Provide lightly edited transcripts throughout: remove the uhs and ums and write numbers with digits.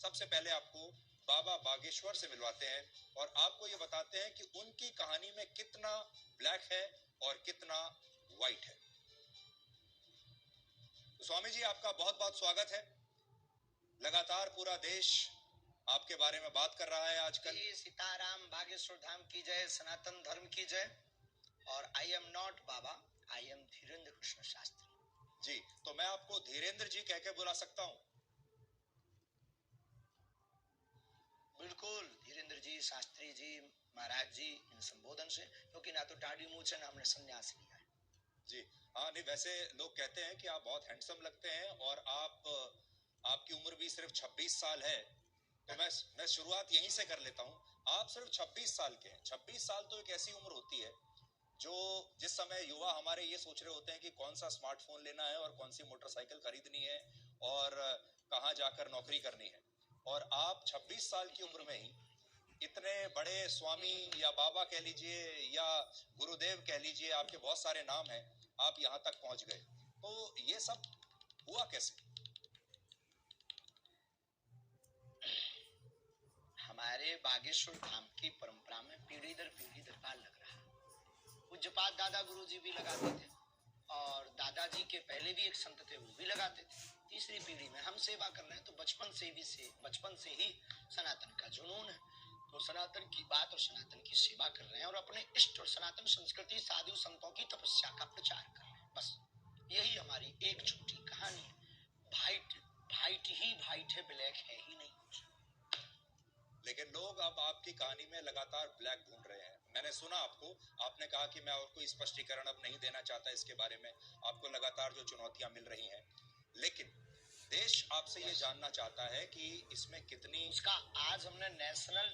सबसे पहले आपको बाबा बागेश्वर से मिलवाते हैं और आपको ये बताते हैं कि उनकी कहानी में कितना ब्लैक है और कितना व्हाइट है। तो स्वामी जी, आपका बहुत बहुत स्वागत है। लगातार पूरा देश आपके बारे में बात कर रहा है आजकल। सीताराम, बागेश्वर धाम की जय, सनातन धर्म की जय। और I am not baba, I am Dhirendra Krishna Shastri ji. तो मैं आपको धीरेन्द्र जी कह के बुला सकता हूँ? बिल्कुल, धीरेन्द्र जी, शास्त्री जी, महाराज जी, इन संबोधन से, क्योंकि ना तो दाढ़ी मूंछ है ना हमने संन्यास लिया है। जी हाँ, नहीं वैसे लोग कहते हैं कि आप बहुत हैंडसम लगते हैं और आपकी उम्र भी सिर्फ 26 साल है। तो मैं शुरुआत यहीं से कर लेता हूँ। आप सिर्फ 26 साल के हैं। 26 साल तो एक ऐसी उम्र होती है जो जिस समय युवा हमारे ये सोच रहे होते हैं कि कौन सा स्मार्टफोन लेना है और कौन सी मोटरसाइकिल खरीदनी है और कहाँ जाकर नौकरी करनी है, और आप 26 साल की उम्र में ही इतने बड़े स्वामी या बाबा कह लीजिए या गुरुदेव कह लीजिए, आपके बहुत सारे नाम हैं, आप यहाँ तक पहुंच गए। तो ये सब हुआ कैसे? हमारे बागेश्वर धाम की परंपरा में पीढ़ी दर पीढ़ी दरबार लग रहा है। पूज्यपाद दादा गुरु जी भी लगाते थे और दादाजी के पहले भी एक संत थे, वो भी लगाते थे। तीसरी पीढ़ी में हम सेवा कर रहे हैं, तो बचपन से ही सनातन का जुनून है। तो सनातन की बात और सनातन की सेवा कर रहे हैं और अपने इष्ट और सनातन संस्कृति, साधु संतों की तपस्या का प्रचार कर रहे हैं। बस यही हमारी एक छोटी कहानी है। वाइट वाइट ही वाइट है, ब्लैक है ही नहीं। लेकिन लोग अब आपकी कहानी में लगातार ब्लैक ढूंढ रहे हैं। मैंने सुना आपने कहा कि मैं और कोई स्पष्टीकरण अब नहीं देना चाहता इसके बारे में। आपको लगातार जो चुनौतियां मिल रही हैं, लेकिन देश आपसे ये जानना चाहता है कि इसमें कितनी उसका आज हमने नेशनल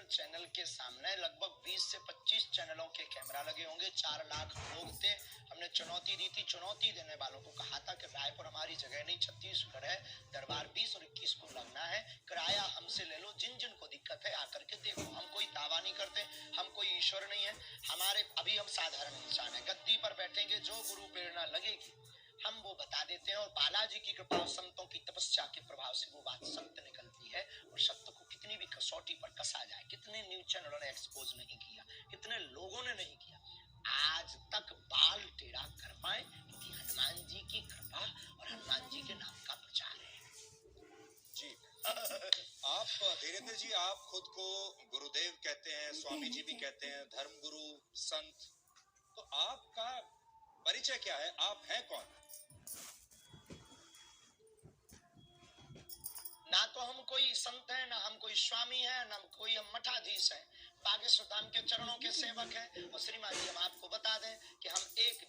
चैनल के सामने लगभग 20 से 25 चैनलों के कैमरा लगे होंगे। 4 लाख लोग थे। हमने चुनौती दी थी, चुनौती देने वालों को कहा था कि रायपुर हमारी जगह नहीं, छत्तीसगढ़ है, दरबार 20 और 21 को लगना है, किराया हमसे ले लो, जिन जिन को दिक्कत है आकर के देखो। हम कोई दावा नहीं करते, हम कोई ईश्वर नहीं है, हमारे अभी हम साधारण इंसान है। गद्दी पर बैठेंगे, जो गुरु प्रेरणा लगेगी हम वो बता देते हैं और बालाजी की कृपा और संतों की तपस्या के प्रभाव से वो बात सत्य निकलती है। और सत्य को कितनी भी कसौटी पर कसा जाए, कितने न्यूज चैनलों ने एक्सपोज नहीं किया, कितने लोगों ने नहीं किया, आज तक बाल टेढ़ा कर पाए, क्योंकि हनुमान जी की कृपा और हनुमान जी के नाम का प्रचार है। जी आप धीरेन्द्र जी, आप खुद को गुरुदेव कहते हैं, स्वामी जी भी कहते हैं, धर्म गुरु, संत, तो आपका परिचय क्या है? आप हैं कौन? ना तो हम कोई संत हैं, ना हम कोई स्वामी हैं, ना कोई हम मठाधीश हैं। बागेश्वर धाम के चरणों के सेवक हैं। और श्रीमान जी, हम आपको बता दें कि हम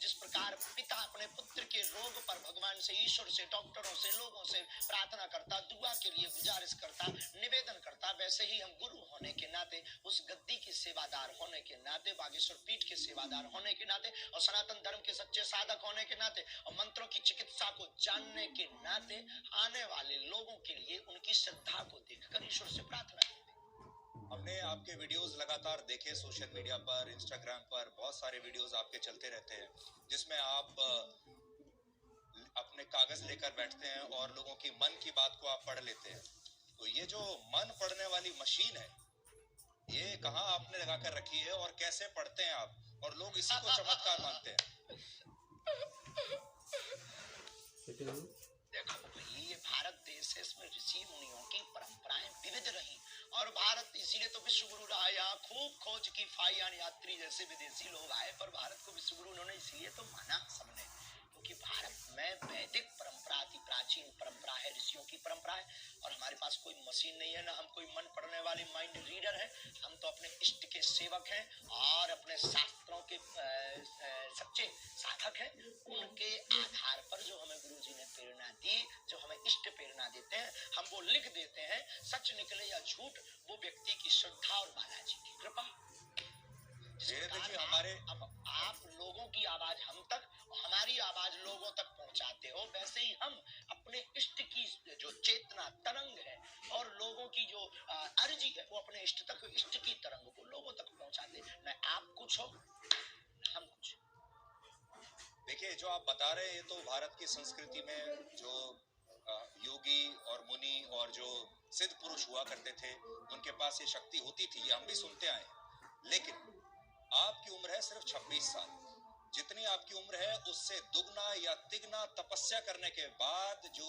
जिस प्रकार पिता अपने पुत्र के रोग पर भगवान से, ईश्वर से, डॉक्टरों से, लोगों से प्रार्थना करता, दुआ के लिए गुजारिश करता, निवेदन करता, वैसे ही हम गुरु होने के नाते, उस गद्दी के सेवादार होने के नाते, बागेश्वर पीठ के सेवादार होने के नाते और सनातन धर्म के सच्चे साधक होने के नाते और मंत्रों की चिकित्सा को जानने के नाते आने वाले लोगों के लिए उनकी श्रद्धा को देखकर ईश्वर से प्रार्थना करते। हमने आपके वीडियोस लगातार देखे, सोशल मीडिया पर, इंस्टाग्राम पर बहुत सारे वीडियोस आपके चलते रहते हैं, जिसमें आप अपने कागज लेकर बैठते हैं और लोगों की मन की बात को आप पढ़ लेते हैं। तो ये जो मन पढ़ने वाली मशीन है, ये कहाँ आपने लगा कर रखी है और कैसे पढ़ते हैं आप? और लोग इसी को चमत्कार मानते हैं। देखो, ये भारत देश है, इसमें ऋषि मुनियों की परंपराएं विविध रही और भारत इसीलिए तो विश्व गुरु रहा। यहाँ खूब खोज की फाइयान यात्री जैसे विदेशी लोग आए, पर भारत को विश्व गुरु उन्होंने इसलिए तो माना सबने, क्योंकि भारत में वैदिक परंपरा अति प्राचीन परंपरा है, ऋषियों की परंपरा है। और हमारे पास कोई मशीन नहीं है, ना हम कोई मन पढ़ने वाले माइंड रीडर है। हम तो अपने इष्ट के सेवक हैं और अपने शास्त्रों के सच्चे साधक हैं। उनके आधार पर जो हमें गुरु जी ने प्रेरणा दी, जो हमें इष्ट प्रेरणा देते हैं, हम वो लिख देते हैं। सच निकले या झूठ, वो व्यक्ति की श्रद्धा और बालाजी की कृपा। आप लोगों की आवाज हम तक, हमारी आवाज लोगों तक पहुंचाते हो, वैसे ही हम अपने इष्ट की जो चेतना तरंग है और लोगों की जो अर्जी है, वो अपने इष्ट तक, इष्ट की तरंग को लोगों तक पहुंचाते। न आप कुछ हो, हम कुछ। देखिए, जो आप बता रहे हैं, ये तो भारत की संस्कृति में जो योगी और मुनि और जो सिद्ध पुरुष हुआ करते थे, उनके पास ये शक्ति होती थी, ये हम भी सुनते आए हैं। लेकिन आपकी उम्र है सिर्फ 26 साल। जितनी आपकी उम्र है उससे दुगना या तिगना तपस्या करने के बाद जो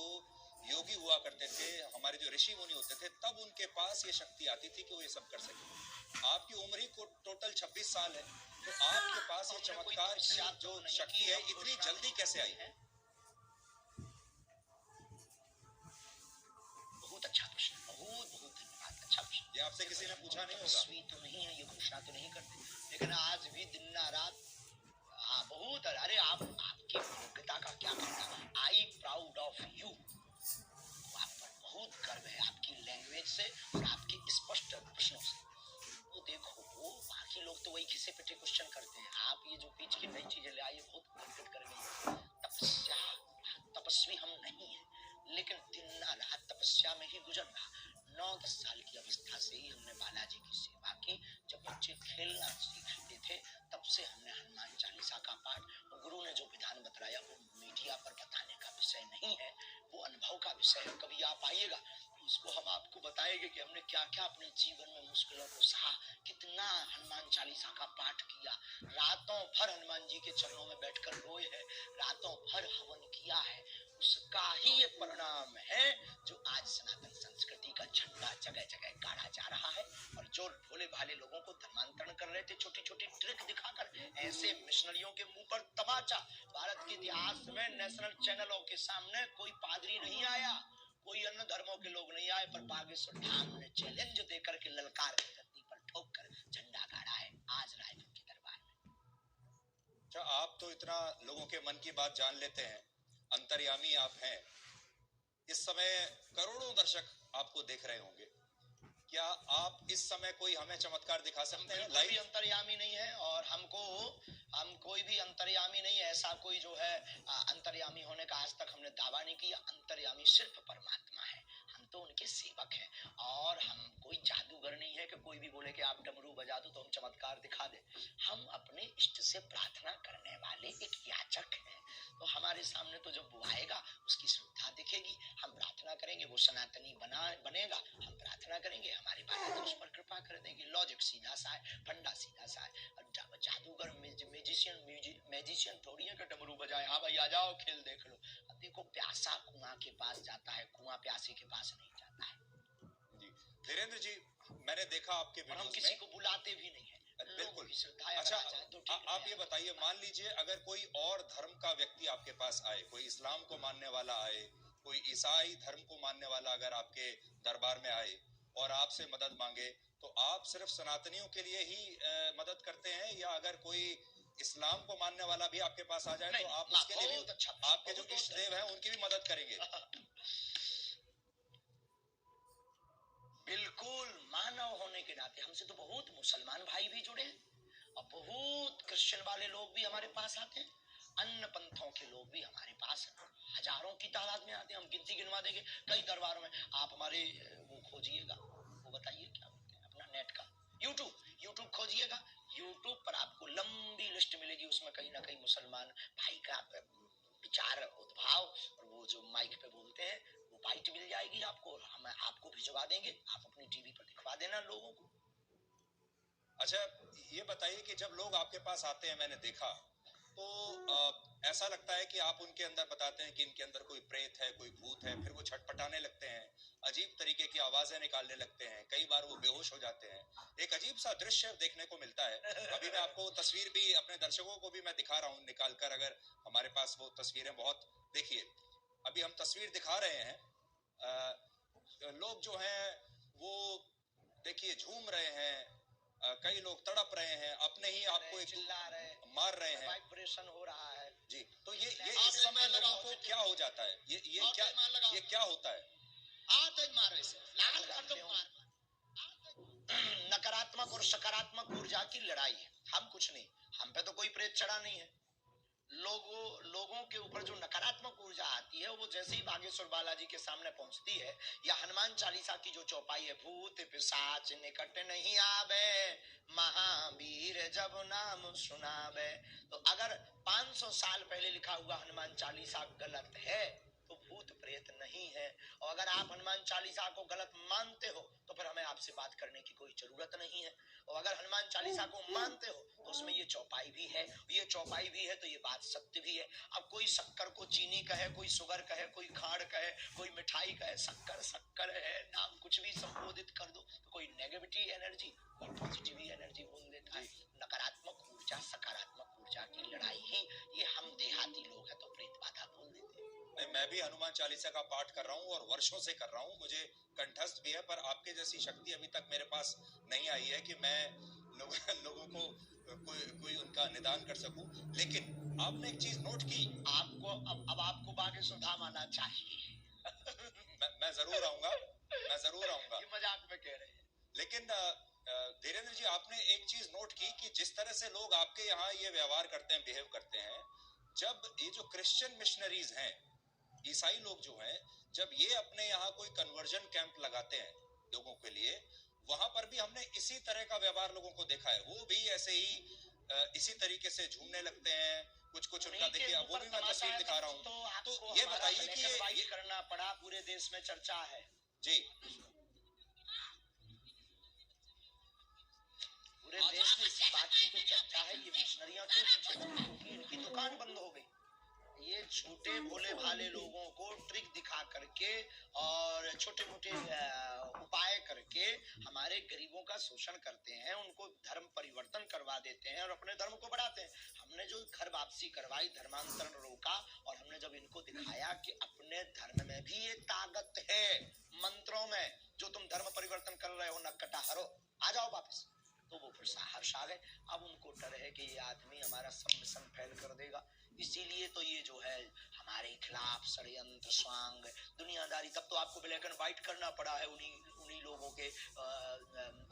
योगी हुआ करते थे, हमारे जो ऋषि मुनि होते थे, तब उनके पास ये शक्ति आती थी कि वो ये सब कर सके। आपकी उम्र ही टोटल 26 साल है, तो आपके पास ये चमत्कार की जो शक्ति है इतनी जल्दी कैसे आई है? बहुत अच्छा प्रश्न, बहुत बहुत धन्यवाद, अच्छा प्रश्न। ये आपसे किसी ने पूछा नहीं होगा। तो नहीं है, ये घोषणा तो नहीं करते, लेकिन आज भी दिन ना रात, हाँ बहुत। अरे आपकी योग्यता का क्या कहना, आई प्राउड ऑफ यू। आप पर बहुत गर्व है आपकी लैंग्वेज से और आपके स्पष्ट प्रश्नों से। तो देखो, वो बाकी लोग तो वही घिसे पिटे क्वेश्चन करते हैं, आप ये जो बीच की नई चीजें ले आई बहुत गड़बड़ कर गई। तपस्या, तपस्वी हम नहीं है, लेकिन दिन रात तपस्या में ही गुजर रहा। 9-10 साल की अवस्था से ही हमने बालाजी की सेवा की। जब बच्चे खेलना सीखते थे तब से हमने हनुमान चालीसा का पाठ, और गुरु ने जो विधान बताया वो मीडिया पर बताने का विषय नहीं है, वो अनुभव का विषय है। कभी आप आइएगा तो उसको हम आपको बताएंगे कि हमने क्या क्या अपने जीवन में मुश्किलों को सहा, कितना हनुमान चालीसा का पाठ किया, रातों भर हनुमान जी के चरणों में बैठकर रोए हैं, रातों भर हवन किया है। उसका ही ये परिणाम है जो आज सनातन संस्कृति का झंडा जगह जगह गाड़ा जा रहा है। और जो भोले भाले लोगों को धर्मांतरण कर रहे थे छोटी छोटी ट्रिक दिखाकर, ऐसे मिशनरियों के मुंह पर तमाचा। भारत के इतिहास में नेशनल चैनलों के सामने कोई पादरी नहीं आया, कोई अन्य धर्मों के लोग नहीं आए, पर बागेश्वर धाम ने चैलेंज देकर के ललकार धरती पर ठोक कर झंडा गाड़ा है आज रायपुर के दरबार में। अच्छा, आप तो इतना लोगों के मन की बात जान लेते हैं, अंतर्यामी आप हैं। इस समय करोड़ों दर्शक आपको देख रहे होंगे, क्या आप इस समय कोई हमें चमत्कार दिखा सकते हैं? कोई भी अंतर्यामी नहीं है, और हम कोई भी अंतर्यामी नहीं है, ऐसा कोई जो है अंतर्यामी होने का आज तक हमने दावा नहीं किया। अंतर्यामी सिर्फ परमात्मा है, हम तो उनके सेवक हैं, और हम कोई जादूगर नहीं है कि कोई भी बोले कि आप डमरू बजा दो तो हम चमत्कार दिखा दे। हम अपने इष्ट से प्रार्थना करने वाले एक याचक हैं, तो हमारे सामने तो जब वो आएगा उसकी श्रद्धा दिखेगी, हम प्रार्थना करेंगे, वो सनातनी बनेगा, हम प्रार्थना करेंगे, हमारे बाबा उस पर कृपा कर देंगे। लॉजिक सीधा सा है, फंडा सीधा सा है। जादूगर मैजिशियन थोड़ी है कि डमरू बजाए, हाँ भाई आ जाओ खेल देख लो। अब देखो, प्यासा कुआं के पास जाता है, कुआं प्यासे के पास नहीं जाता है। जी धीरेन्द्र जी, मैंने देखा आपके वीडियोस में, किसी को बुलाते भी नहीं है, बिल्कुल। अच्छा, तो आप ये बताइए, मान लीजिए अगर कोई और धर्म का व्यक्ति आपके पास आए, कोई इस्लाम को मानने वाला आए, कोई ईसाई धर्म को मानने वाला अगर आपके दरबार में आए और आपसे मदद मांगे, तो आप सिर्फ सनातनियों के लिए ही मदद करते हैं, या अगर कोई इस्लाम को मानने वाला भी आपके पास आ जाए तो आप उसके लिए भी, आपके जो इष्ट देव हैं उनकी भी मदद करेंगे? बिल्कुल, मानव होने के नाते हमसे तो बहुत मुसलमान भाई भी जुड़े हैं, और बहुत क्रिश्चियन वाले लोग भी हमारे पास आते हैं, अन्य पंथों के लोग भी हमारे पास हजारों की तादाद में आते हैं। हम गिनती गिनवा देंगे कई दरबारों में। आप हमारे वो खोजिएगा, वो बताइए क्या बोलते हैं अपना नेट का, यूट्यूब खोजिएगा, यूट्यूब पर आपको लंबी लिस्ट मिलेगी, उसमें कहीं ना कहीं मुसलमान भाई का विचार उद्भाव और वो जो माइक पे बोलते हैं वो बाइट मिल जाएगी आपको, हम आपको भिजवा देंगे, आप अपनी टीवी पर दिखवा देना लोगों को। अच्छा, ये बताइए कि जब लोग आपके पास आते हैं, मैंने देखा तो ऐसा लगता है कि आप उनके अंदर बताते हैं कि इनके अंदर कोई प्रेत है, कोई भूत है, फिर वो छटपटाने लगते हैं, अजीब तरीके की आवाजें निकालने लगते हैं, कई बार वो बेहोश हो जाते हैं, एक अजीब सा दृश्य देखने को मिलता है। अभी मैं आपको तस्वीर भी, अपने दर्शकों को भी मैं दिखा रहा हूँ निकाल कर, अगर हमारे पास वो तस्वीरें, बहुत देखिए अभी हम तस्वीर दिखा रहे हैं, लोग जो हैं वो देखिए झूम रहे हैं, कई लोग तड़प रहे हैं, अपने ही आपको चिल्ला रहे, मार रहे हैं, वाइब्रेशन हो रहा है जी। तो ये इस समय लोगों को क्या हो जाता है, ये क्या होता है? नकारात्मक और सकारात्मक ऊर्जा की लड़ाई है, हम कुछ नहीं, हम पे तो कोई प्रेत चढ़ा नहीं है। लोगों के ऊपर जो नकारात्मक ऊर्जा आती है वो वो जैसे ही बागेश्वर बालाजी के सामने पहुंचती है, या हनुमान चालीसा की जो चौपाई है, भूत पिशाच निकट नहीं आवे, महावीर जब नाम सुनावे। तो अगर 500 साल पहले लिखा हुआ हनुमान चालीसा गलत है तो भूत प्रेत नहीं है। और अगर आप हनुमान चालीसा को गलत मानते हो तो फिर हमें आपसे बात करने की कोई जरूरत नहीं है। और अगर हनुमान चालीसा को मानते हो तो उसमें ये चौपाई भी है, ये चौपाई भी है तो ये बात सत्य भी है। अब कोई शक्कर को चीनी कहे, कोई शुगर कहे, कोई खाड़ कहे, कोई मिठाई कहे, शक्कर शक्कर है, नाम कुछ भी संबोधित कर दो, तो कोई नेगेटिव एनर्जी, कोई पॉजिटिव एनर्जी बोल देता है। नकारात्मक ऊर्जा सकारात्मक ऊर्जा की लड़ाई ही ये हम देहाती लोग हैं तो प्रेत बाधा बोल देते हैं। नहीं, मैं भी हनुमान चालीसा का पाठ कर रहा हूँ और वर्षों से कर रहा हूँ, मुझे कंठस्थ भी है, पर आपके जैसी शक्ति अभी तक मेरे पास नहीं आई है कि मैं लोगों को कोई उनका निदान कर सकूं। लेकिन आपने एक चीज नोट की, आपको अब आपको बागेश्वर धाम आना चाहिए। मैं जरूर आऊंगा, मैं जरूर आऊंगा। ये मजाक में कह रहे हैं। लेकिन धीरेन्द्र जी, आपने एक चीज नोट की कि जिस तरह से लोग आपके यहाँ ये व्यवहार करते हैं, बिहेव करते हैं, जब ये जो क्रिश्चियन मिशनरीज हैं, ईसाई लोग जो हैं, जब ये अपने यहाँ कोई कन्वर्जन कैंप लगाते हैं लोगों के लिए, वहां पर भी हमने इसी तरह का व्यवहार लोगों को देखा है। वो भी ऐसे ही इसी तरीके से झूमने लगते हैं, कुछ कुछ उनका देखिए, वो भी मैं तस्वीर दिखा रहा हूँ। तो ये बताइए कि ये करना पड़ा, पूरे देश में चर्चा है जी, पूरे देश में इसी बात की तो चर्चा है, ये मिशनरियां क्यों पीछे लगी, क्योंकि इनकी दुकान बंद हो गई। ये झूठे भोले भाले लोगों को ट्रिक दिखा करके और छोटे मोटे उपाय करके हमारे गरीबों का शोषण करते हैं, उनको धर्म परिवर्तन करवा देते हैं और अपने धर्म को बढ़ाते हैं। हमने जो घर वापसी करवाई, धर्मांतरण रोका, और हमने जब इनको दिखाया कि अपने धर्म में भी ये ताकत है, मंत्रों में जो तुम धर्म परिवर्तन कर रहे हो, नक्कटा हरो, आ जाओ वापस, तो वो फिर हर्ष आ गए। अब उनको डर है कि ये आदमी हमारा सब मिशन फेल कर देगा, इसीलिए तो ये जो है हमारे खिलाफ षड्यंत्र स्वांग दुनियादारी। तब तो आपको ब्लैक एंड व्हाइट करना पड़ा है उन्हीं लोगों के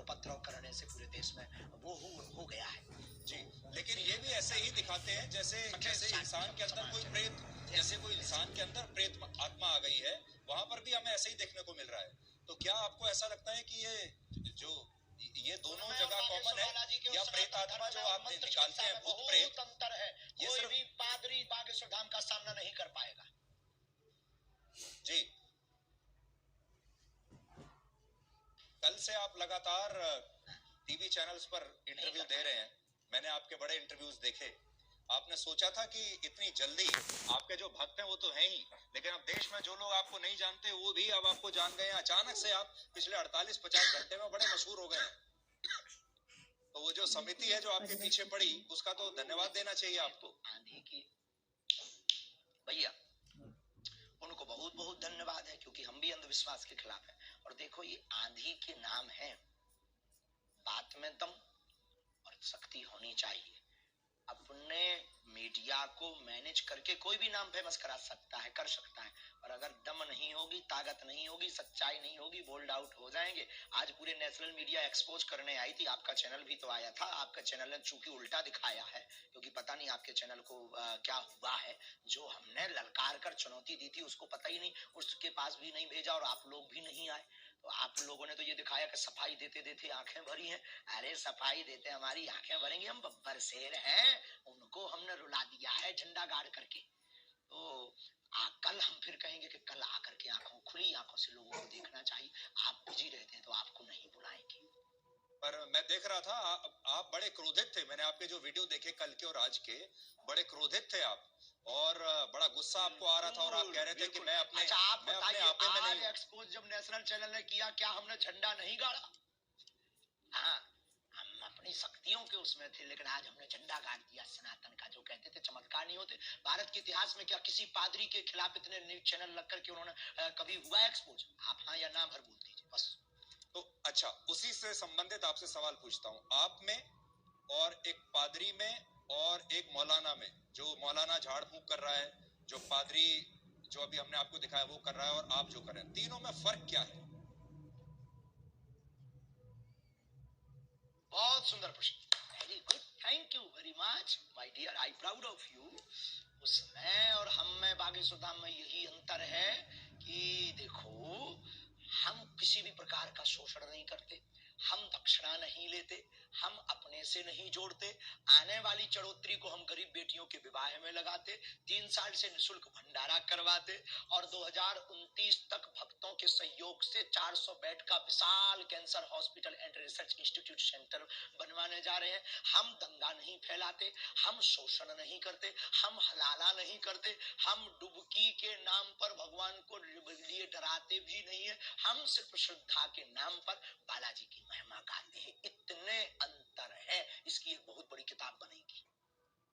उपद्रव करने से पूरे देश में वो हो गया है जी। लेकिन ये भी ऐसे ही दिखाते हैं जैसे इंसान के अंदर कोई प्रेत, जैसे कोई इंसान के अंदर प्रेत आत्मा आ गई है, वहां पर भी हमें ऐसे ही देखने को मिल रहा है। तो क्या आपको ऐसा लगता है कि ये दोनों जगह कॉमन है, या प्रेत आत्मा जो आप निकालते हैं, भूत प्रेत, अंतर है? ये कोई भी पादरी बागेश्वर धाम का सामना नहीं कर पाएगा जी। कल से आप लगातार टीवी चैनल्स पर इंटरव्यू दे रहे हैं, मैंने आपके बड़े इंटरव्यूज देखे। आपने सोचा था कि इतनी जल्दी आपके जो भक्त हैं वो तो हैं ही, लेकिन अब देश में जो लोग आपको नहीं जानते वो भी अब आपको जान गए हैं। अचानक से आप पिछले 48-50 घंटे में बड़े मशहूर हो गए हैं। तो वो जो समिति है जो आपके पीछे पड़ी, उसका तो धन्यवाद देना चाहिए आपको। आंधी की भैया, उनको बहुत बहुत धन्यवाद है, क्योंकि हम भी अंधविश्वास के खिलाफ हैं। और देखो, ये आंधी के नाम है, बात में दम और शक्ति होनी चाहिए। अपने मीडिया को मैनेज करके कोई भी नाम फेमस करा सकता है, कर सकता है, और अगर दम नहीं होगी, ताकत नहीं होगी, सच्चाई नहीं होगी, बोल्ड आउट हो जाएंगे। आज पूरे नेशनल मीडिया एक्सपोज करने आई थी, आपका चैनल भी तो आया था। आपका चैनल ने चूंकि उल्टा दिखाया है, क्योंकि पता नहीं आपके चैनल को क्या हुआ है, जो हमने ललकार कर चुनौती दी थी उसको पता ही नहीं, उसके पास भी नहीं भेजा और आप लोग भी नहीं आए। तो आप लोगों ने तो ये दिखाया कि सफाई देते देते आंखें भरी हैं। अरे सफाई देते हमारी आंखें भरेंगी, हम बब्बर शेर हैं, उनको हमने रुला दिया है झंडा गाड़ करके। तो कल हम फिर कहेंगे कि कल आकर के आंखों खुली आंखों से लोगों को देखना चाहिए। आप बिजी रहते हैं तो आपको नहीं बुलाएंगे। पर मैं देख रहा था आप बड़े क्रोधित थे। मैंने आपके जो वीडियो देखे कल के और आज के, बड़े क्रोधित थे आप, और बड़ा गुस्सा आपको आ रहा था, और आप कह रहे थे कि मैं अपने आप बताइए, आपे में आज नहीं। एक्सपोज जब नेशनल चैनल ने किया, क्या हमने झंडा नहीं गाड़ा? हाँ, हम अपनी शक्तियों के उसमें थे, लेकिन आज हमने झंडा गाड़ दिया सनातन का। जो कहते थे चमत्कार नहीं होते, भारत के इतिहास में क्या किसी पादरी के खिलाफ इतने न्यूज चैनल लग करके उन्होंने कभी हुआ एक्सपोज? आप हाँ या ना भर बोल दीजिए बस। तो अच्छा, उसी से संबंधित आपसे सवाल पूछता हूँ। आप में और एक पादरी में और एक मौलाना में, जो मौलाना झाड़ फूंक कर रहा है, जो पादरी जो अभी हमने आपको दिखाया वो कर रहा है, और आप जो कर रहे हैं, तीनों में फर्क क्या है? बहुत सुंदर प्रश्न, very good, thank you very much my dear, I proud of you. उसमें और हम में बागेश्वर धाम में यही अंतर है कि देखो, हम किसी भी प्रकार का शोषण नहीं करते, हम दक्षिणा नहीं लेते, हम अपने से नहीं जोड़ते। आने वाली चढ़ोतरी को हम गरीब बेटियों के विवाह में लगाते, 3 साल से निःशुल्क भंडारा करवाते और 2029 तक भक्तों के सहयोग से 400 बेड का विशाल cancer hospital and research institute centre बनवाने जा रहे हैं। हम दंगा नहीं फैलाते, हम शोषण नहीं करते, हम हलाला नहीं करते, हम डुबकी के नाम पर भगवान को लिए डराते भी नहीं है। हम सिर्फ श्रद्धा के नाम पर बालाजी की महिमा गाते हैं। इतने अंतर है, इसकी एक बहुत बड़ी किताब बनेगी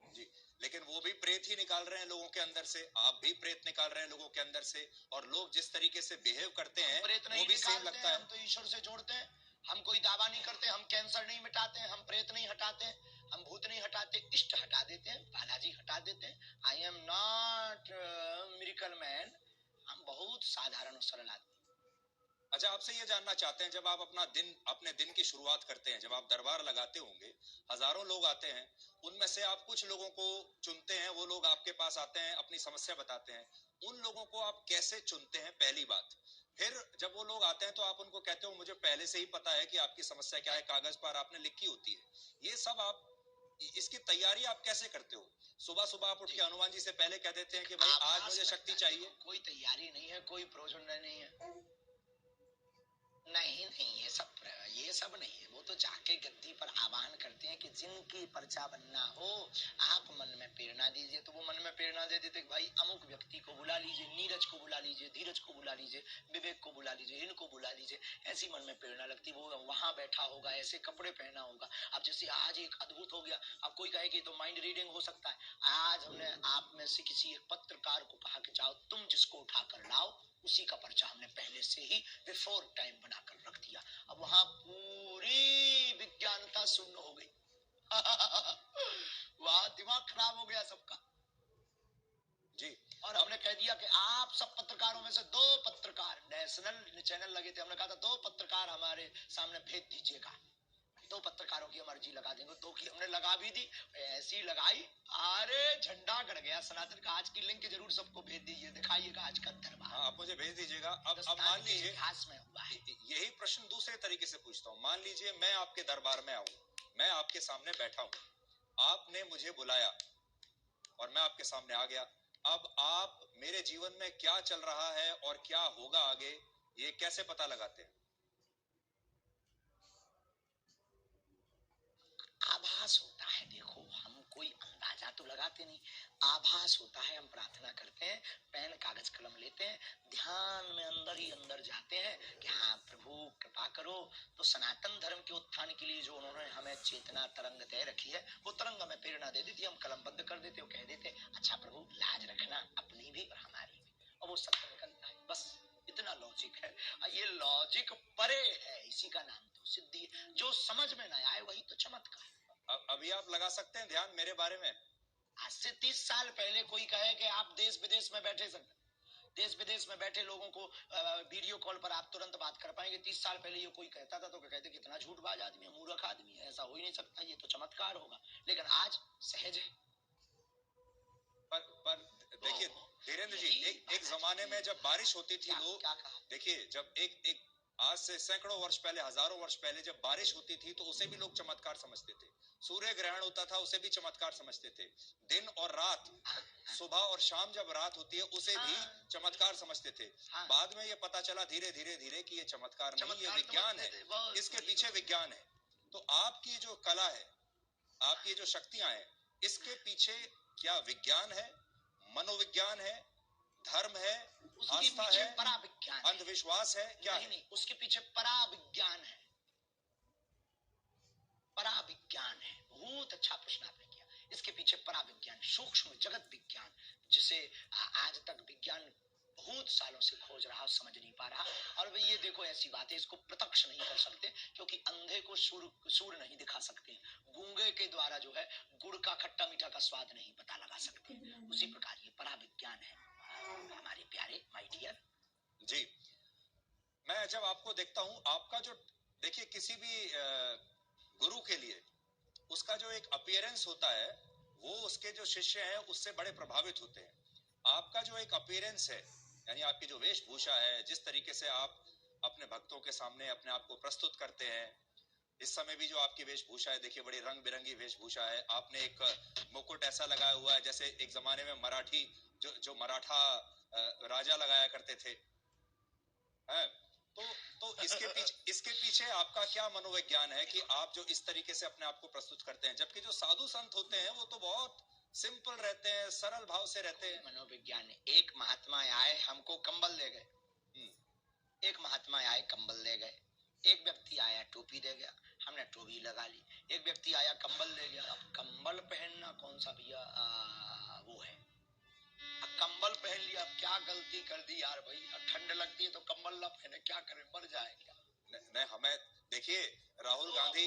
जी। लेकिन वो भी प्रेत ही निकाल रहे हैं लोगों के अंदर से, आप भी प्रेत निकाल रहे हैं लोगों के अंदर से, और लोग जिस तरीके से बिहेव करते हैं प्रेत वो नहीं भी सेम निकालते लगता हैं, है। हम तो ईश्वर से जोड़ते हैं। हम कोई दावा नहीं करते, हम कैंसर नहीं मिटाते, हम प्रेत नहीं हटाते, हम भूत नहीं हटाते, इष्ट हटा देते हैं, बालाजी हटा देते हैं। आई एम नॉट मिरेकल मैन, हम बहुत साधारण और सरल आदमी। अच्छा, आपसे ये जानना चाहते हैं, जब आप अपने दिन की शुरुआत करते हैं, जब आप दरबार लगाते होंगे, हजारों लोग आते हैं, उनमें से आप कुछ लोगों को चुनते हैं, वो लोग आपके पास आते हैं, अपनी समस्या बताते हैं, उन लोगों को आप कैसे चुनते हैं, पहली बात। फिर जब वो लोग आते हैं तो आप उनको कहते हो मुझे पहले से ही पता है कि आपकी समस्या क्या है, कागज पर आपने लिखी होती है। ये सब आप, इसकी तैयारी आप कैसे करते हो? सुबह सुबह आप उठ के हनुमान जी से पहले कह देते हैं कि भाई आज मुझे शक्ति चाहिए? कोई तैयारी नहीं है, कोई प्रयोजन नहीं है। नहीं नहीं, ये सब नहीं है। वो तो जाके गद्दी पर आह्वान करते हैं कि जिनकी पर्चा बनना हो आप मन में प्रेरणा दीजिए। तो वो मन में प्रेरणा दे देते भाई अमुक व्यक्ति को बुला लीजिए, नीरज को बुला लीजिए, धीरज को बुला लीजिए, विवेक को बुला लीजिए, इनको बुला लीजिए। ऐसी मन में प्रेरणा लगती, वो वहां बैठा होगा, ऐसे कपड़े पहना होगा। अब जैसे आज एक अद्भुत हो गया, अब कोई कहे कि तो माइंड रीडिंग हो सकता है। आज हमने आप में से किसी एक पत्रकार को कहा कि जाओ तुम जिसको उठा कर लाओ, उसी का पर्चा हमने पहले से ही बिफोर टाइम बनाकर रख दिया। अब वहां पूरी विज्ञानता शून्य हो गई। वहां दिमाग खराब हो गया सबका। जी। और हमने कह दिया कि आप सब पत्रकारों में से 2 पत्रकार, नेशनल चैनल लगे थे, हमने कहा था 2 पत्रकार हमारे सामने भेज दीजिएगा। 2 पत्रकारों की हम अर्जी लगा देंगे। 2 की हमने लगा भी दी, ऐसी लगाई, अरे झंडा गड़ गया सनातन का। आज की लिंक जरूर सबको भेज दीजिए, दिखाइएगा आज का दरबार। हाँ, आप मुझे भेज दीजिएगा। अब मान लीजिए इतिहास में हुआ है। यही प्रश्न दूसरे तरीके से पूछता हूँ। मान लीजिए मैं आपके दरबार में आऊं, मैं आपके सामने बैठा हूं, आपने मुझे बुलाया और मैं आपके सामने आ गया। अब आप मेरे जीवन में क्या चल रहा है और क्या होगा आगे, ये कैसे पता लगाते हैं? आभास होता है। देखो, हम कोई अंदाजा तो लगाते नहीं, आभास होता है। हम प्रार्थना करते हैं, पेन कागज कलम लेते हैं, ध्यान में अंदर ही अंदर जाते हैं कि हाँ प्रभु कृपा करो। तो सनातन धर्म के उत्थान के लिए जो उन्होंने हमें चेतना तरंग दे रखी है, वो तरंग हमें प्रेरणा दे देती है। हम कलमबद्ध कर देते, वो कह देते अच्छा प्रभु लाज रखना अपनी भी और हमारी भी, और वो सत्य निकलता है। बस इतना लॉजिक है। ये लॉजिक परे है, इसी का नाम तो सिद्धि। जो समझ में ना आए वही तो चमत्कार। अभी आप लगा सकते हैं ध्यान मेरे बारे में? आज से 30 साल पहले कोई कहे कि आप देश विदेश में बैठे देश विदेश में बैठे लोगों को वीडियो कॉल पर आप तुरंत बात कर पाएंगे। 30 साल पहले ये कोई कहता था तो कहते कितना झूठबाज आदमी है, मूर्ख आदमी है, ऐसा हो ही नहीं सकता, ये तो चमत्कार होगा। लेकिन आज सहज है। पर देखिए धीरेन्द्र जी, एक जमाने में जब बारिश होती थी, लोग देखिए, जब एक आज से सैकड़ों वर्ष पहले, हजारों वर्ष पहले जब बारिश होती थी तो उसे भी लोग चमत्कार समझते थे। सूर्य ग्रहण होता था, उसे भी चमत्कार समझते थे। दिन और रात, सुबह और शाम जब रात होती है, उसे भी चमत्कार समझते थे। बाद में ये पता चला धीरे धीरे धीरे कि ये चमत्कार नहीं, ये विज्ञान है, इसके पीछे विज्ञान है। तो आपकी जो कला है, आपकी जो शक्तियां हैं, इसके पीछे क्या विज्ञान है, मनोविज्ञान है, धर्म है, आस्था है, पराविज्ञान, अंधविश्वास है, क्या नहीं, है? नहीं, उसके पीछे पराविज्ञान है। पराविज्ञान है। बहुत अच्छा प्रश्न आपने किया। इसके पीछे पराविज्ञान, सूक्ष्म जगत विज्ञान, जिसे आज तक विज्ञान बहुत सालों से खोज रहा, समझ नहीं पा रहा। और ये देखो ऐसी बात है, इसको प्रत्यक्ष नहीं कर सकते क्योंकि अंधे को सूर नहीं दिखा सकते, गूंगे के द्वारा जो है गुड़ का खट्टा मीठा का स्वाद नहीं पता लगा सकते। उसी प्रकार ये पराविज्ञान है हमारे प्यारे माय डियर जी। मैं जब आपको देखता हूं, आपका जो, देखिए किसी भी गुरु के लिए उसका जो एक अपीयरेंस होता है वो उसके जो शिष्य हैं उससे बड़े प्रभावित होते हैं। आपका जो एक अपीयरेंस है, यानी आपकी जो वेशभूषा है, जिस तरीके से आप अपने भक्तों के सामने अपने आप को प्रस्तुत करते हैं, इस समय भी जो आपकी वेशभूषा है, देखिए बड़ी रंग बिरंगी वेशभूषा है। आपने एक मुकुट ऐसा लगाया हुआ है जैसे एक जमाने में मराठी जो मराठा राजा लगाया करते थे, हैं? तो इसके पीछे आपका क्या मनोविज्ञान है कि आप जो इस तरीके से अपने आप को प्रस्तुत करते हैं, जबकि जो साधु संत होते हैं वो तो बहुत सिंपल रहते हैं, सरल भाव से रहते हैं। मनोविज्ञान है, एक महात्मा आए हमको कंबल दे गए, एक महात्मा आए कंबल दे गए, एक व्यक्ति आया टोपी दे गया, हमने टोपी लगा ली, एक व्यक्ति आया कंबल ले गया। अब कंबल पहनना कौन सा भैया वो है, अब कंबल पहन लिया, अब क्या गलती कर दी यार भाई, अब ठंड लगती है तो कंबल ना पहने, क्या करें, मर जाए क्या। नहीं, हमें देखिए राहुल गांधी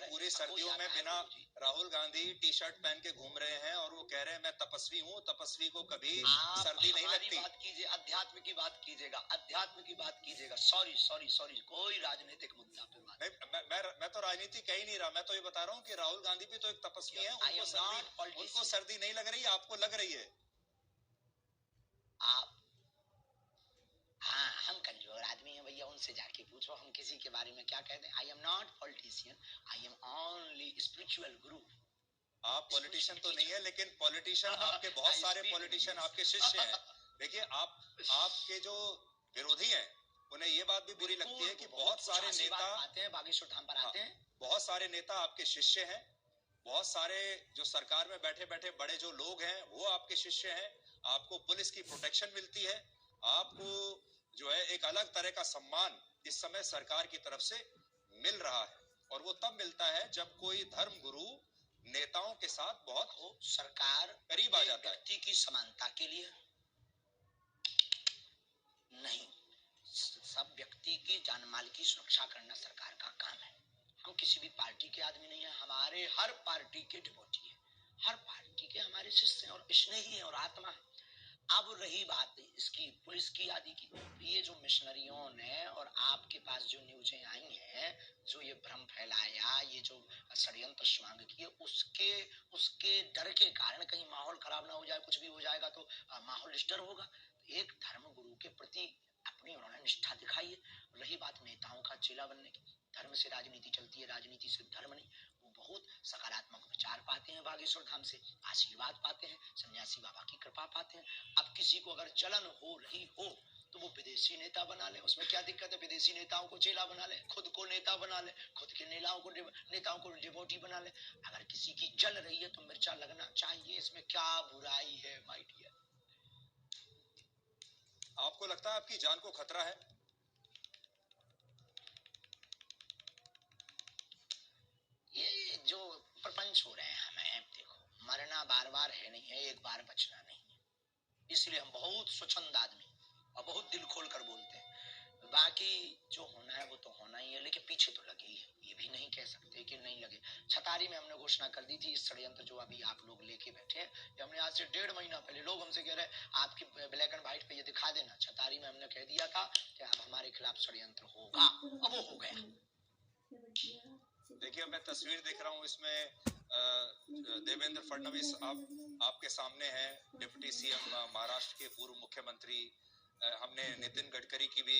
पूरी सर्दियों में बिना राहुल गांधी टी शर्ट पहन के घूम रहे हैं और वो कह रहे हैं मैं तपस्वी हूँ, तपस्वी को कभी सर्दी नहीं लगती। बात कीजिए, अध्यात्म की बात कीजिएगा, अध्यात्म की बात कीजिएगा। सॉरी सॉरी सॉरी, कोई राजनीतिक मुद्दा पे बात नहीं, मैं तो राजनीति कह ही नहीं रहा, मैं तो ये बता रहा हूँ कि राहुल गांधी भी तो एक तपस्वी है, उनको सर्दी नहीं लग रही, आपको लग रही है। आप हाँ, हम कमजोर आदमी हैं भैया, उनसे जाके पूछो, हम किसी के बारे में क्या कहते हैं। आई am not politician, I am only spiritual गुरु। आप पॉलिटिशियन तो नहीं है, लेकिन पॉलिटिशियन आपके बहुत सारे पॉलिटिशियन आपके शिष्य हैं। देखिए आपके जो विरोधी हैं उन्हें ये बात भी बुरी लगती है कि बहुत सारे नेता आते हैं बागेश्वर धाम पर आते हैं, बहुत सारे नेता आपके शिष्य हैं, बहुत सारे जो सरकार में बैठे बैठे बड़े जो लोग हैं वो आपके शिष्य हैं, आपको पुलिस की प्रोटेक्शन मिलती है, आपको जो है एक अलग तरह का सम्मान इस समय सरकार की तरफ से मिल रहा है, और वो तब मिलता है जब कोई धर्म गुरु नेताओं के साथ बहुत सरकार करीब आ जाता है। व्यक्ति की समानता के लिए नहीं, सब व्यक्ति की जान माल की सुरक्षा करना सरकार का काम है। हम किसी भी पार्टी के आदमी नहीं है, हमारे हर पार्टी के डिवोटी है, हर पार्टी के हमारे शिष्य और स्नेही है और आत्मा है। अब रही बात इसकी पुलिस की आदि की, ये जो मिशनरियों ने और आपके पास जो न्यूज़ें आई हैं, जो ये भ्रम फैलाया, ये जो षड्यंत्र स्वांग किए, उसके डर के कारण कहीं माहौल खराब ना हो जाए, कुछ भी हो जाएगा तो माहौल डिस्टर्ब होगा। एक धर्म गुरु के प्रति अपनी उन्होंने निष्ठा दिखाई है। रही बात नेताओं का चेला बनने की, धर्म से राजनीति चलती है, राजनीति से धर्म नहीं। वो बहुत सकारात्मक विचार पाते हैं, बागेश्वर धाम से आशीर्वाद पाते हैं, सन्यासी बाबा की कृपा पाते हैं। अब किसी को अगर जलन हो रही हो तो वो विदेशी नेता बना ले, उसमें क्या दिक्कत है, विदेशी नेताओं को चेला बना ले, खुद को नेता बना ले, खुद के नेताओं को डिवोटी बना ले। अगर किसी की जल रही है तो मिर्चा लगना चाहिए, इसमें क्या बुराई है माय डियर। आपको लगता है आपकी जान को खतरा है? ये जो प्रपंच हो रहे हैं हमें, देखो मरना बार बार है नहीं है, एक बार बचना नहीं है, इसलिए हम बहुत स्वच्छंद आदमी और बहुत दिल खोल कर बोलते हैं। बाकी जो होना है वो तो होना ही है, लेकिन पीछे तो लगे ही है, ये भी नहीं कह सकते कि नहीं लगे। छतारी में हमने घोषणा कर दी थी, इस षड्यंत्र जो अभी आप लोग लेके बैठे हैं, हमने आज से 1.5 महीना पहले, लोग हमसे कह रहे हैं आपकी ब्लैक एंड व्हाइट पे ये दिखा देना, छतारी में हमने कह दिया था कि अब हमारे खिलाफ षड्यंत्र होगा, अब वो हो गया। देखिए मैं तस्वीर देख रहा हूँ, इसमें देवेंद्र फडणवीस आपके सामने हैं, डिप्टी सीएम महाराष्ट्र के पूर्व मुख्यमंत्री, हमने नितिन गडकरी की भी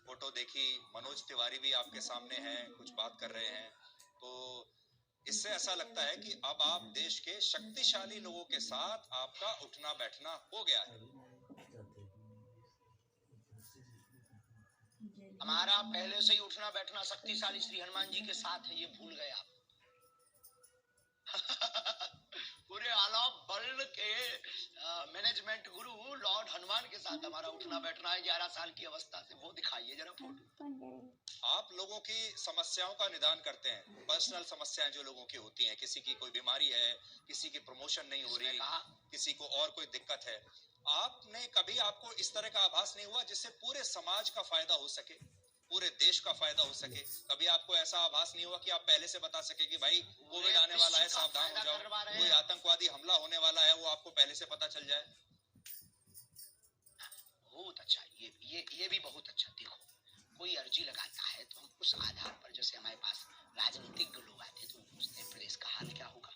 फोटो देखी, मनोज तिवारी भी आपके सामने हैं, कुछ बात कर रहे हैं। तो इससे ऐसा लगता है कि अब आप देश के शक्तिशाली लोगों के साथ आपका उठना बैठना हो गया है। हमारा पहले से ही उठना बैठना शक्तिशाली श्री हनुमान जी के साथ है, ये भूल गए आप। पूरे आलाप वर्ल्ड के मैनेजमेंट गुरु लॉर्ड हनुमान के साथ हमारा उठना बैठना है 11 साल की अवस्था से, वो दिखाइए जरा फोटो। आप लोगों की समस्याओं का निदान करते हैं, पर्सनल समस्याएं जो लोगों की होती हैं, किसी की कोई बीमारी है, किसी की प्रमोशन नहीं हो रही, किसी को और कोई दिक्कत है, आपने कभी आपको इस तरह का आभास नहीं हुआ जिससे पूरे समाज का फायदा हो सके, पूरे देश का फायदा हो सके? कभी आपको ऐसा आभास नहीं हुआ कि आप पहले से बता सके कि भाई कोविड आने वाला है, सावधान हो जाओ, कोई आतंकवादी हमला होने वाला है, वो आपको पहले से पता चल जाए? बहुत अच्छा, ये भी बहुत अच्छा। देखो कोई अर्जी लगाता है तो हम उस आधार पर, जैसे हमारे पास राजनीतिक लोग आते हैं तो पूछते हैं प्रदेश का हाल क्या होगा,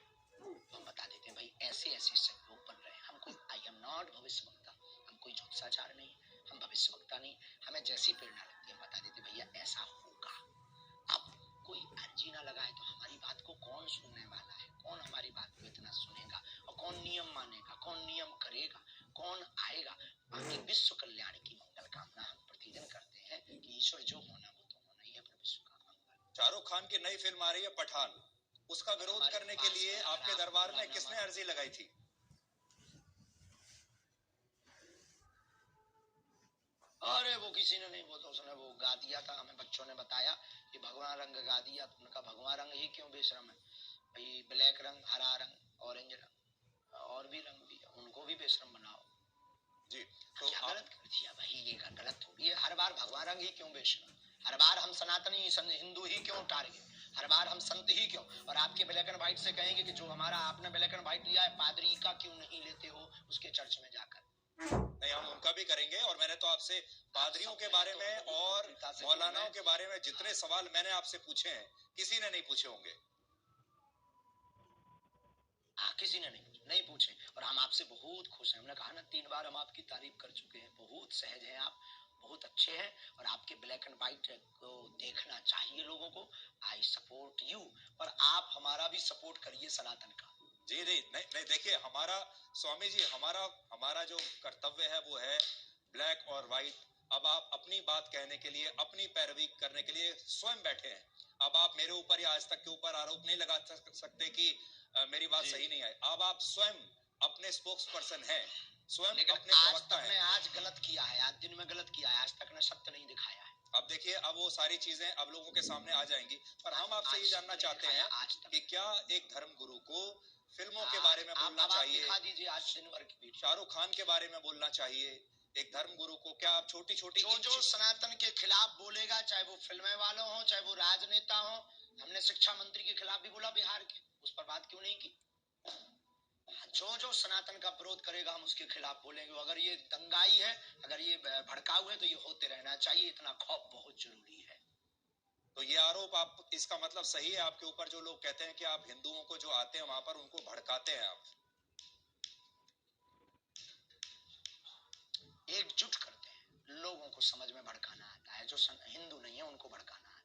ऐसे ऐसे सहयोग बन रहे हैं। हम कोई आई एम नॉट भविष्य वक्ता, हम कोई ज्योतिषाचार नहीं, हम भविष्य वक्ता नहीं। हमें जैसी प्रेरणा लगती है हम बता देते भैया ऐसा होगा। अब कोई अर्जी ना लगाए तो हमारी बात को कौन सुनने वाला है, कौन हमारी बात को इतना सुनेगा, और कौन नियम मानेगा, कौन नियम करेगा, कौन आएगा। बाकी विश्व कल्याण की मंगल कामना हम प्रतिदिन करते हैं कि ईश्वर जो होना वो तो होना ही है, पर विश्व का मंगल। शाहरुख खान की नई फिल्म आ रही है पठान, उसका विरोध करने के लिए आपके दरबार में किसने अर्जी लगाई थी? अरे वो किसी ने नहीं, वो तो उसने वो गा दिया था, हमें बच्चों ने बताया कि भगवा रंग गा दिया। तो उनका भगवा रंग ही क्यों बेशरम है भाई, ब्लैक रंग, हरा रंग, ऑरेंज रंग, और भी रंग भी है, उनको भी बेशरम बनाओ जी। तो क्या गलत कर दिया भाई, ये गलत थोड़ी है। हर बार भगवा रंग ही क्यों बेशरम, हर बार हम सनातनी हिंदू ही क्यों टारगेट, हर बार हम संत ही क्यों। और आपके ब्लैक एंड व्हाइट से कहेंगे कि जो हमारा आपने ब्लैक एंड व्हाइट लिया है पादरी का क्यों नहीं लेते हो उसके चर्च में जाकर। नहीं, हम उनका भी करेंगे। और मैंने तो आपसे पादरियों के बारे में और मौलानाओं के बारे में जितने सवाल मैंने आपसे पूछे हैं किसी ने नहीं पूछे होंगे। किसी ने नहीं पूछे, और हम आपसे बहुत खुश हैं। हमने कहा ना 3 बार हम आपकी तारीफ कर चुके हैं, बहुत सहज हैं आप, बहुत अच्छे हैं, और आपके ब्लैक एंड व्हाइट को देखना चाहिए लोगों को। आई सपोर्ट यू, पर आप हमारा भी सपोर्ट करिए सनातन का। जी जी, नहीं नहीं, देखिए हमारा स्वामी जी, हमारा हमारा जो कर्तव्य है वो है ब्लैक और व्हाइट। अब आप अपनी बात कहने के लिए, अपनी पैरवी करने के लिए स्वयं बैठे हैं। अब आप मेरे ऊपर या आज तक के ऊपर आरोप नहीं लगा सकते कि मेरी बात सही नहीं आई। अब आप स्वयं अपने स्पोक्स पर्सन हैं, स्वयं अपने प्रवक्ता हैं। आज गलत किया है, आज दिन में गलत किया है, आज तक ने सत्य नहीं दिखाया है। अब देखिए, अब वो सारी चीजें अब लोगों के सामने आ जाएंगी, पर हम आपसे ये जानना चाहते हैं कि क्या एक धर्म गुरु को फिल्मों के बारे में बोलना चाहिए? दिखा दीजिए आज दिन भर की वीडियो। शाहरुख खान के बारे में बोलना चाहिए एक धर्म गुरु को? क्या आप छोटी छोटी जो सनातन के खिलाफ बोलेगा, चाहे वो फिल्में वालों हो, चाहे वो राजनेता हो, हमने शिक्षा मंत्री के खिलाफ भी बोला बिहार के, उस पर बात क्यों नहीं की। जो सनातन का विरोध करेगा हम उसके खिलाफ बोलेंगे। अगर ये दंगाई है, अगर ये भड़काऊ है, तो ये होते रहना चाहिए, इतना खौफ बहुत जरूरी है। तो ये आरोप, आप इसका मतलब सही है आपके ऊपर, जो लोग कहते हैं कि आप हिंदुओं को जो आते हैं वहां पर उनको भड़काते हैं आप? एकजुट करते हैं, लोगों को समझ में भड़काना आता है, जो हिंदू नहीं है उनको भड़काना आता है।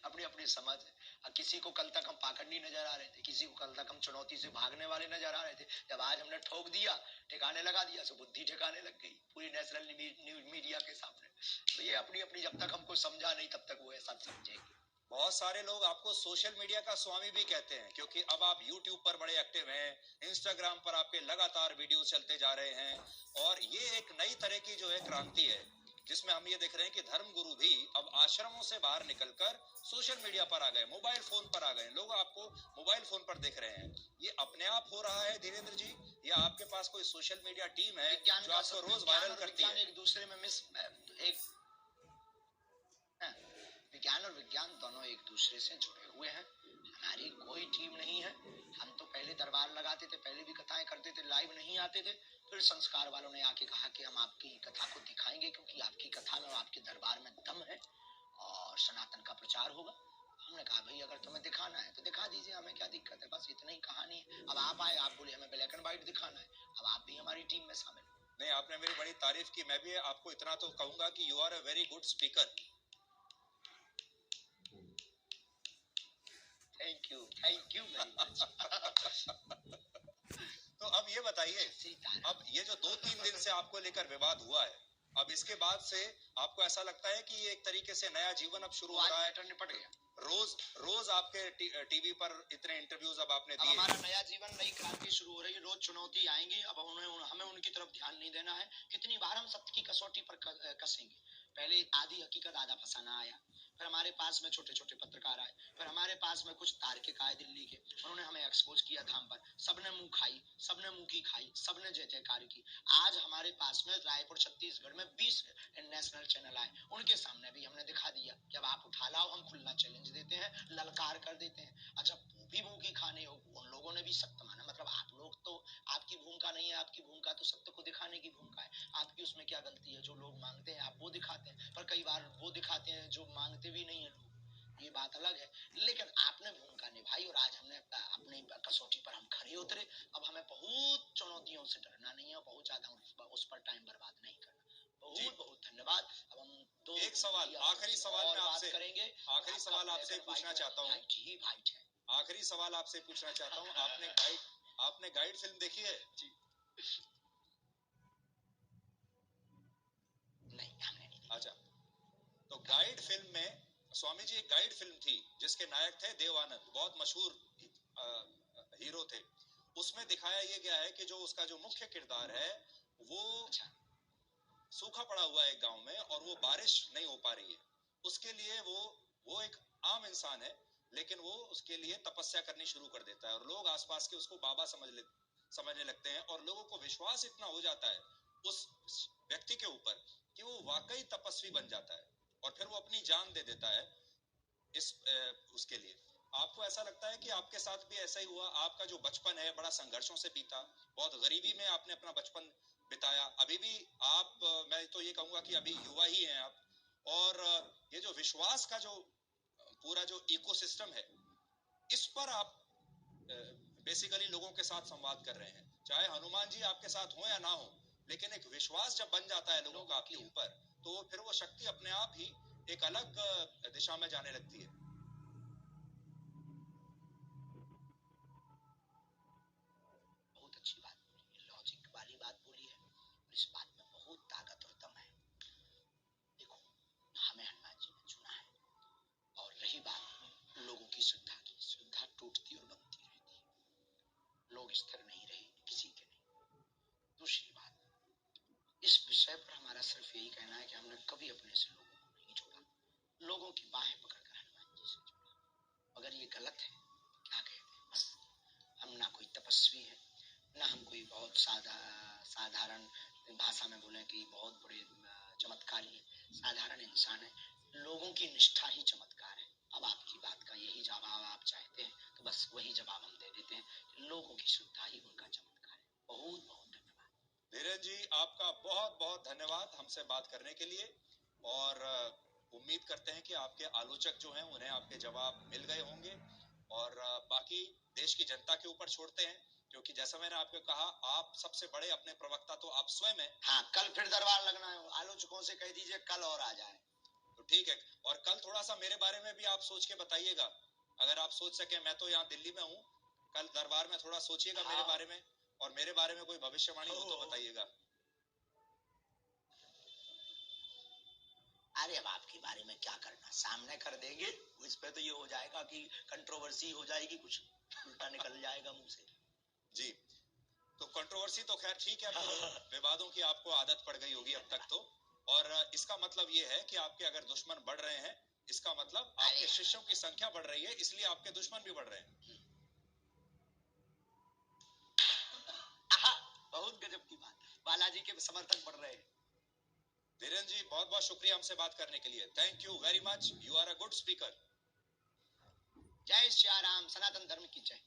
अपनी अपनी समझ है। किसी को कल तक हम पाखंडी नजर आ रहे थे, किसी को कल तक हम चुनौती से भागने वाले नजर आ रहे थे, जब आज हमने ठोक दिया, ठिकाने लगा दिया, तो बुद्धि ठिकाने लग गई पूरी नेशनल न्यूज मीडिया के सामने। तो ये अपनी अपनी, जब तक हमको समझा नहीं तब तक वो ऐसा समझेंगे। बहुत सारे लोग आपको सोशल मीडिया का स्वामी भी कहते हैं, क्योंकि अब आप YouTube पर बड़े एक्टिव हैं, Instagram पर आपके लगातार वीडियो चलते जा रहे हैं, और ये एक नई तरह की जो है क्रांति है, जिसमें हम ये देख रहे हैं कि धर्म गुरु भी अब आश्रमों से बाहर निकलकर सोशल मीडिया पर आ गए, मोबाइल फोन पर आ गए। लोग आपको मोबाइल फोन पर देख रहे हैं। ये अपने आप हो रहा है धीरेन्द्र जी, या आपके पास कोई सोशल मीडिया टीम है जो आपको रोज वायरल करती है? एक दूसरे में विज्ञान और विज्ञान दोनों एक दूसरे से जुड़े हुए हैं। हमारी कोई टीम नहीं है। हम तो पहले दरबार लगाते थे, पहले भी कथाएं करते थे, लाइव नहीं आते थे। फिर संस्कार वालों ने आके कहा कि हम आपकी कथा को दिखाएंगे, क्योंकि आपकी कथा में और आपके दरबार में दम है और सनातन का प्रचार होगा। हमने कहा भाई अगर तुम्हें दिखाना है तो दिखा दीजिए, हमें क्या दिक्कत है, बस इतनी ही कहानी है। अब आप आए, आप बोले हमें ब्लैक एंड व्हाइट दिखाना है, अब आप भी हमारी टीम में शामिल। नहीं, आपने मेरी बड़ी तारीफ की। मैं भी आपको इतना तो कहूंगा कि you are a very good speaker. Thank you very much. तो अब ये बताइए, अब ये जो 2-3 दिन से आपको लेकर विवाद हुआ है, अब इसके बाद से आपको ऐसा लगता है कि ये एक तरीके से नया जीवन अब शुरू हो रहा है? निपट गया। रोज रोज आपके टीवी पर इतने इंटरव्यूज अब आपने दिए। हमारा नया जीवन, नई क्रांति शुरू हो रही है। रोज चुनौती आएंगी, अब हमें उनकी तरफ ध्यान नहीं देना है। कितनी बार हम सत्य की कसौटी पर कसेंगे। पहले आधी हकीकत आधा फसाना आया, फिर हमारे पास में छोटे छोटे पत्रकार आए, फिर हमारे पास में कुछ तार्किक आए दिल्ली के, उन्होंने हमें एक्सपोज किया था हम पर। सबने मुंह खाई, सबने मुंह की खाई, सबने जय जयकार की। आज हमारे पास में रायपुर छत्तीसगढ़ में 20 नेशनल चैनल आए, उनके सामने भी हमने दिखा दिया कि अब आप उठा लाओ, हम खुला चैलेंज देते हैं, ललकार कर देते हैं। अच्छा, वो भी मुंह की खाने हो, उन लोगों ने भी सत्य माना। मतलब आप लोग तो, आपकी भूमिका नहीं है, आपकी भूमिका तो सत्य को दिखाने की भूमिका है। आपकी उसमें क्या गलती है? जो लोग मांगते हैं आप वो दिखाते हैं, पर कई बार वो दिखाते हैं जो मांगते भी नहीं है लोग। ये बात अलग है, लेकिन आपने भूमिका निभाई और आज हमने अपनी कसौटी पर हम खरे उतरे। अब हमें बहुत चुनौतियों से डरना नहीं है, बहुत ज्यादा उस पर टाइम बर्बाद नहीं करना। बहुत बहुत धन्यवाद। अब हम दो एक सवाल, आखिरी सवाल मैं आपसे करेंगे। आखिरी सवाल आपसे पूछना चाहता हूँ। जी भाई है। आखिरी सवाल आपसे पूछना चाहता हूँ। आपने गाइड फिल्म देखी है? जी नहीं, हमने नहीं। अच्छा, तो गाइड फिल्म में स्वामी जी एक गाइड फिल्म थी जिसके नायक थे देव आनंद, बहुत मशहूर हीरो थे। उसमें दिखाया ये गया है कि जो उसका जो मुख्य किरदार है वो सूखा पड़ा हुआ है एक गांव में और वो बारिश नहीं हो पा रही है। उसके लिए वो एक आम इंसान है, लेकिन वो उसके लिए तपस्या करनी शुरू कर देता है और लोग आसपास के उसको बाबा समझने लगते हैं और लोगों को विश्वास इतना हो जाता है उस व्यक्ति के ऊपर कि वो वाकई तपस्वी बन जाता है और फिर वो अपनी जान दे देता है उसके लिए। आपको ऐसा लगता है कि आपके साथ भी ऐसा ही हुआ? आपका जो बचपन है बड़ा संघर्षों से बीता, बहुत गरीबी में आपने अपना बचपन बिताया, अभी भी आप मैं तो ये कहूंगा कि अभी युवा ही हैं आप, और ये जो विश्वास का जो पूरा जो इकोसिस्टम है, इस पर आप बेसिकली लोगों के साथ संवाद कर रहे हैं। चाहे हनुमान जी आपके साथ हो या ना हो, लेकिन एक विश्वास जब बन जाता है लोगों का आपके ऊपर, तो फिर वो शक्ति अपने आप ही एक अलग दिशा में जाने लगती है। बहुत अच्छी बात बोली, लॉजिक वाली बात बोली है और इस बात में बहुत ताकत और दम है। देखो, हमें हनुमान जी ने चुना है और रही बात लोगों की श्रद्धा की, श्रद्धा टूटती और बनती रहती है, लोग स्थिर नहीं रहे किसी के नहीं। दूसरी बात, इस विषय पर हमारा सिर्फ यही कहना है कि हमने कभी अपने से लोगों को नहीं छोड़ा, लोगों की बाहें पकड़कर हनुमान जी से जोड़ा। अगर ये गलत है क्या कहते हैं, बस हम ना कोई तपस्वी है, ना हम कोई बहुत साधारण भाषा में बोले कि बहुत बड़े चमत्कारी है, साधारण इंसान है। लोगों की निष्ठा ही चमत्कार है। अब आपकी बात का यही जवाब आप चाहते हैं तो बस वही जवाब हम दे देते हैं, लोगों की श्रद्धा ही उनका चमत्कार है। बहुत बहुत धीरेन्द्र जी, आपका बहुत बहुत धन्यवाद हमसे बात करने के लिए, और उम्मीद करते हैं कि आपके आलोचक जो हैं उन्हें आपके जवाब मिल गए होंगे, और बाकी देश की जनता के ऊपर छोड़ते हैं, क्योंकि जैसा मैंने आपको कहा, आप सबसे बड़े अपने प्रवक्ता तो आप स्वयं हैं। हाँ, कल फिर दरबार लगना है, आलोचकों से कह दीजिए कल और आ जाए। तो ठीक है, और कल थोड़ा सा मेरे बारे में भी आप सोच के बताइएगा, अगर आप सोच सके। मैं तो यहाँ दिल्ली में हूँ, कल दरबार में थोड़ा सोचिएगा मेरे बारे में, और मेरे बारे में कोई भविष्यवाणी हो तो बताइएगा। अरे अब आपके बारे में क्या करना, सामने कर देंगे, इस पे तो ये हो जाएगा कि कंट्रोवर्सी हो जाएगी, कुछ उल्टा निकल जाएगा मुंह से। जी, तो कंट्रोवर्सी तो खैर ठीक है, विवादों की आपको आदत पड़ गई होगी अब तक तो, और इसका मतलब ये है कि आपके अगर दुश्मन बढ़ रहे हैं, इसका मतलब आपके शिष्यों की संख्या बढ़ रही है, इसलिए आपके दुश्मन भी बढ़ रहे हैं। बहुत गजब की बात, बालाजी के समर्थक बढ़ रहे हैं। धीरेन्द्र जी, बहुत बहुत शुक्रिया हमसे बात करने के लिए। Thank you very much, you are a good speaker. जय श्री राम, सनातन धर्म की जय।